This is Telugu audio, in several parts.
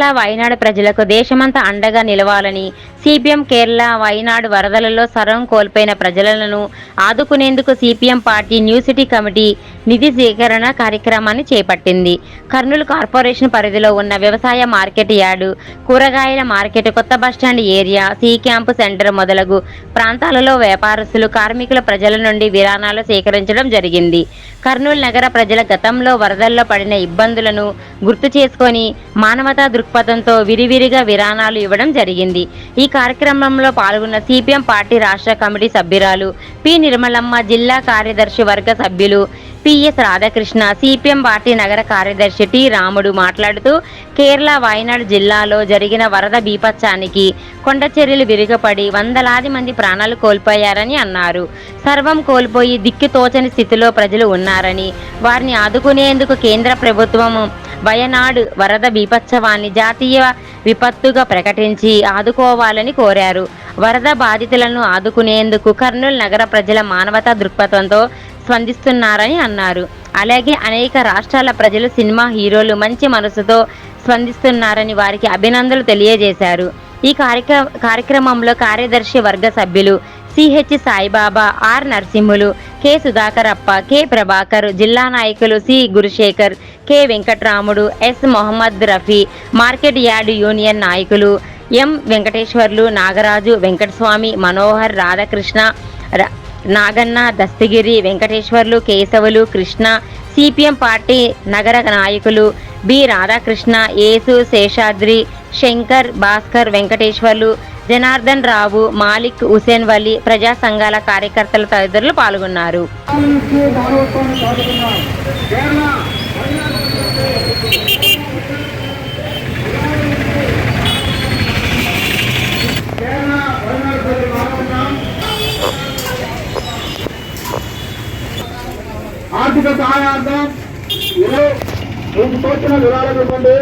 కేరళ వైనాడు ప్రజలకు దేశమంతా అండగా నిలవాలని సిపిఎం కేరళ వైనాడు వరదలలో సర్వం కోల్పోయిన ప్రజలను ఆదుకునేందుకు CPM party new city committee నిధి సేకరణ కార్యక్రమాన్ని చేపట్టింది. కర్నూలు కార్పొరేషన్ పరిధిలో ఉన్న వ్యవసాయ మార్కెట్ యార్డు, కూరగాయల మార్కెట్, కొత్త bus stand area, C camp centre మొదలగు ప్రాంతాలలో వ్యాపారస్తులు, కార్మికుల ప్రజల నుండి విరాళాలు సేకరించడం జరిగింది. కర్నూలు నగర ప్రజల గతంలో వరదల్లో పడిన ఇబ్బందులను గుర్తు చేసుకొని మానవతా దృక్పథంతో విరివిరిగా విరాళాలు ఇవ్వడం జరిగింది. ఈ కార్యక్రమంలో పాల్గొన్న సిపిఎం పార్టీ రాష్ట్ర కమిటీ సభ్యురాలు పి నిర్మలమ్మ, జిల్లా కార్యదర్శి వర్గ సభ్యులు పిఎస్ రాధాకృష్ణ, సిపిఎం పార్టీ నగర కార్యదర్శి టి రాముడు మాట్లాడుతూ కేరళ వయనాడు జిల్లాలో జరిగిన వరద బీభత్సానికి కొండచర్యలు విరిగపడి వందలాది మంది ప్రాణాలు కోల్పోయారని అన్నారు. సర్వం కోల్పోయి దిక్కుతోచని స్థితిలో ప్రజలు ఉన్నారని, వారిని ఆదుకునేందుకు కేంద్ర ప్రభుత్వం వయనాడు వరద బీభత్సవాన్ని జాతీయ విపత్తుగా ప్రకటించి ఆదుకోవాలని కోరారు. వరద బాధితులను ఆదుకునేందుకు కర్నూలు నగర ప్రజల మానవతా దృక్పథంతో స్పందిస్తున్నారని అన్నారు. అలాగే అనేక రాష్ట్రాల ప్రజలు, సినిమా హీరోలు మంచి మనసుతో స్పందిస్తున్నారని వారికి అభినందనలు తెలియజేశారు. ఈ కార్యక్రమంలో కార్యదర్శి వర్గ సభ్యులు CH Saibaba, R Narasimhulu, K Sudhakarappa, K Prabhakar, జిల్లా నాయకులు C Gurushekar, K Venkatramudu, S Mohammed Rafi, market yard union నాయకులు M Venkateswarlu, Nagaraju, Venkataswamy, Manohar, Radhakrishna, Naganna, Dastagiri, Venkateswarlu, Keshavulu, Krishna, CPM party నగర నాయకులు బి రాధాకృష్ణ, యేసు, శేషాద్రి, శంకర్, భాస్కర్, వెంకటేశ్వర్లు, జనార్దన్ రావు, మాలిక్, హుసేన్ వలి, ప్రజా సంఘాల కార్యకర్తలు తదితరులు పాల్గొన్నారు. ఆర్థిక సహాయార్థం మీకు తోచిన విరాళాలు ఇవ్వండి.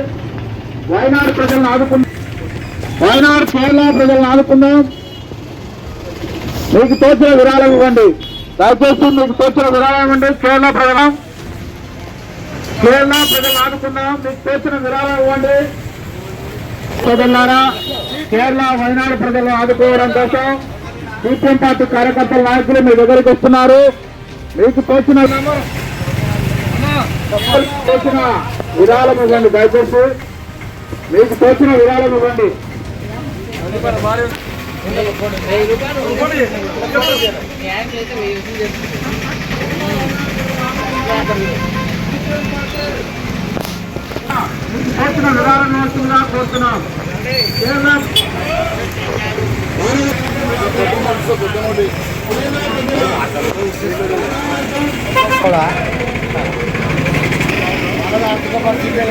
వయనాడు ప్రజలను ఆదుకుందాం. వయనాడు కేరళ ప్రజలను ఆదుకుందాం. మీకు తోచిన విరాళం ఇవ్వండి. దయచేసి మీకు తోచిన విరాళం ఇవ్వండి. కేరళ ప్రజలను ఆదుకుందాం. మీకు తోచిన విరాళం ఇవ్వండి. సోదరులారా, కేరళ వయనాడు ప్రజలను ఆదుకోవడం కోసం సిపిఎం పార్టీ కార్యకర్తల నాయకులు మీ దగ్గరికి వస్తున్నారు. మీకు తోచిన విరాళం ఇవ్వండి. దయచేసి మీకు తోచిన విరాళం ఇవ్వండి. తోచిన విరాళం వస్తుందా కోరుతున్నాం. ఆర్థిక పరిస్థితి